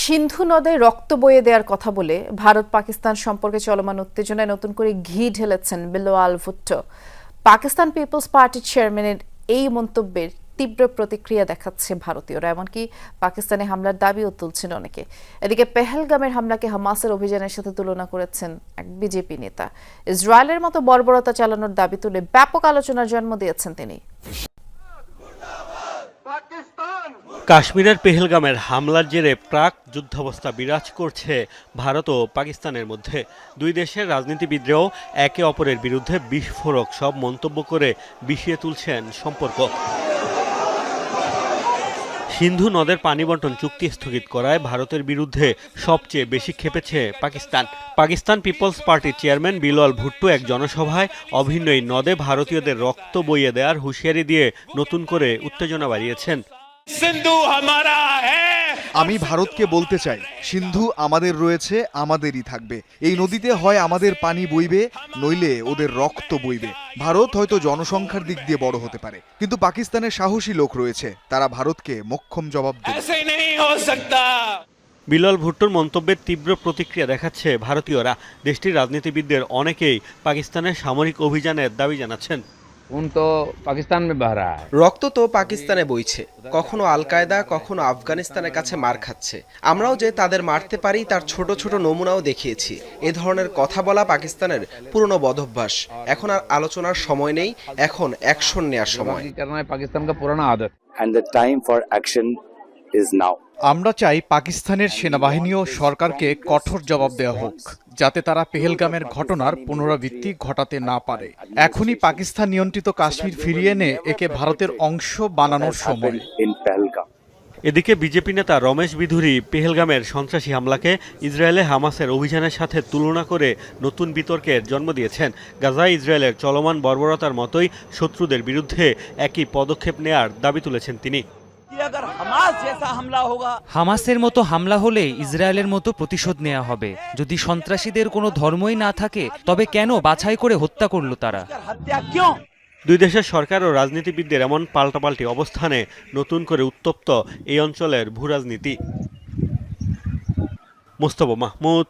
সিন্ধু নদে রক্ত বয়ে দেওয়ার কথা বলে ভারত পাকিস্তান সম্পর্কে চলমান উত্তেজনায় নতুন করে ঘি ঢেলেছেন বিলওয়াল ভুট্টো। পাকিস্তান পিপলস পার্টির চেয়ারম্যানের এই মন্তব্যের তীব্র প্রতিক্রিয়া দেখাচ্ছে ভারতীয়রা, এমনকি পাকিস্তানে হামলার দাবিও তুলছেন অনেকে। এদিকে পেহেলগামের হামলাকে হামাসের অভিযানের সাথে তুলনা করেছেন এক বিজেপি নেতা। ইসরায়েলের মতো বর্বরতা চালানোর দাবি তুলে ব্যাপক আলোচনার জন্ম দিয়েছেন তিনি। কাশ্মীরের পেহেলগামের হামলার জেরে প্রাক যুদ্ধাবস্থা বিরাজ করছে ভারত ও পাকিস্তানের মধ্যে। দুই দেশের রাজনীতিবিদরাও একে অপরের বিরুদ্ধে বিস্ফোরক সব মন্তব্য করে বিষিয়ে তুলছেন সম্পর্ক। সিন্ধু নদের পানি বণ্টন চুক্তি স্থগিত করায় ভারতের বিরুদ্ধে সবচেয়ে বেশি খেপেছে পাকিস্তান পিপলস পার্টির চেয়ারম্যান বিলওয়াল ভুট্টো এক জনসভায় অভিন্ন এই নদে ভারতীয়দের রক্ত বইয়ে দেওয়ার হুঁশিয়ারি দিয়ে নতুন করে উত্তেজনা বাড়িয়েছেন। সিন্ধু হামারা হ্যায়। আমি ভারতকে বলতে চাই, সিন্ধু আমাদের রয়েছে, আমাদেরই থাকবে। এই নদীতে হয় আমাদের পানি বইবে, নইলে ওদের রক্ত বইবে। ভারত হয়তো জনসংখ্যার দিক দিয়ে বড় হতে পারে, কিন্তু পাকিস্তানের সাহসী লোক রয়েছে, তারা ভারতকে মোক্ষম জবাব দেবে। বিলওয়াল ভুট্টোর মন্তব্যের তীব্র প্রতিক্রিয়া দেখাচ্ছে ভারতীয়রা। দেশটির রাজনীতিবিদদের অনেকেই পাকিস্তানের সামরিক অভিযানের দাবি জানাচ্ছেন। রক্ত তো পাকিস্তানে বইছে, কখনো আল কায়দা, কখনো আফগানিস্তানের কাছে মার খাচ্ছে। আমরাও যে তাদের মারতে পারি তার ছোট ছোট নমুনাও দেখিয়েছি। এ ধরনের কথা বলা পাকিস্তানের পুরনো বদভ্যাস। এখন আর আলোচনার সময় নেই, এখন অ্যাকশন নেওয়ার সময়। আমরা চাই পাকিস্তানের সেনাবাহিনী ও সরকারকে কঠোর জবাব দেওয়া হোক, যাতে তারা পেহেলগামের ঘটনার পুনরাবৃত্তি ঘটাতে না পারে। এখনই পাকিস্তান নিয়ন্ত্রিত কাশ্মীর ফিরিয়ে এনে একে ভারতের অংশ বানানোর সময়। এদিকে বিজেপি নেতা রমেশ বিধুরি পেহেলগামের সন্ত্রাসী হামলাকে ইসরায়েলে হামাসের অভিযানের সাথে তুলনা করে নতুন বিতর্কের জন্ম দিয়েছেন। গাজায় ইসরায়েলের চলমান বর্বরতার মতোই শত্রুদের বিরুদ্ধে একই পদক্ষেপ নেয়ার দাবি তুলেছেন তিনি। হামাসের মতো হামলা হলে ইসরায়েলের মতো প্রতিশোধ নেওয়া হবে। যদি সন্ত্রাসীদের কোনো ধর্মই না থাকে, তবে কেন বাছাই করে হত্যা করলো তারা? দুই দেশের সরকার ও রাজনীতিবিদদের এমন পাল্টাপাল্টি অবস্থানে নতুন করে উত্তপ্ত এই অঞ্চলের ভূরাজনীতি। মোস্তফা মাহমুদ,